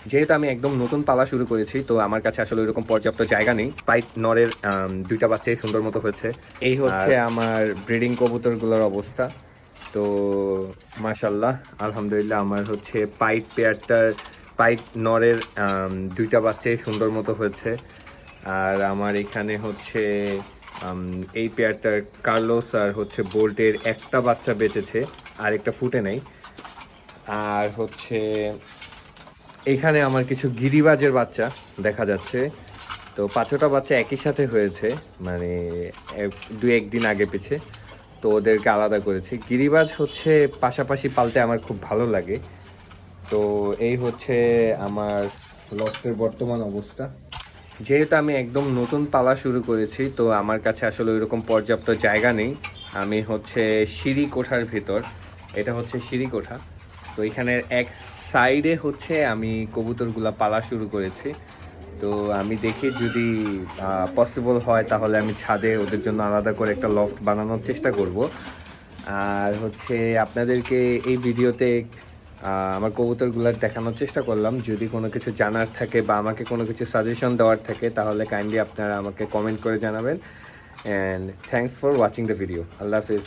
যেহেতু আমি একদম নতুন পালা শুরু করেছি, তো আমার কাছে আসলে ওইরকম পর্যাপ্ত জায়গা নেই। পাইট নরের দুইটা বাচ্চাই সুন্দর মতো হয়েছে। এই হচ্ছে আমার ব্রিডিং কবুতরগুলোর অবস্থা। তো মাশাল্লাহ, আলহামদুলিল্লাহ, আমার হচ্ছে পাইট নরের দুইটা বাচ্চাই সুন্দর মতো হয়েছে। আর আমার এখানে হচ্ছে এই পেয়ারটার কার্লোস আর হচ্ছে বোল্টের একটা বাচ্চা বেঁচেছে, আর একটা ফুটে নেই। আর হচ্ছে এখানে আমার কিছু গিরিবাজের বাচ্চা দেখা যাচ্ছে। তো ৫টা বাচ্চা একই সাথে হয়েছে, মানে দু একদিন আগে পিছে। তো ওদেরকে আলাদা করেছি। গিরিবাজ হচ্ছে পাশাপাশি পালতে আমার খুব ভালো লাগে। তো এই হচ্ছে আমার লফটের বর্তমান অবস্থা। যেহেতু আমি একদম নতুন পালা শুরু করেছি, তো আমার কাছে আসলে ওইরকম পর্যাপ্ত জায়গা নেই। আমি হচ্ছে সিঁড়ি কোঠার ভিতর, এটা হচ্ছে সিঁড়ি কোঠা। তো এখানের এক সাইডে হচ্ছে আমি কবুতরগুলা পালা শুরু করেছি। তো আমি দেখি যদি পসিবল হয় তাহলে আমি ছাদে ওদের জন্য আলাদা করে একটা লফট বানানোর চেষ্টা করব। আর হচ্ছে আপনাদেরকে এই ভিডিওতে আমার কবুতরগুলো দেখানোর চেষ্টা করলাম। যদি কোনো কিছু জানার থাকে বা আমাকে কোনো কিছু সাজেশন দেওয়ার থাকে তাহলে কাইন্ডলি আপনারা আমাকে কমেন্ট করে জানাবেন। And thanks for watching the video. Allah Hafiz.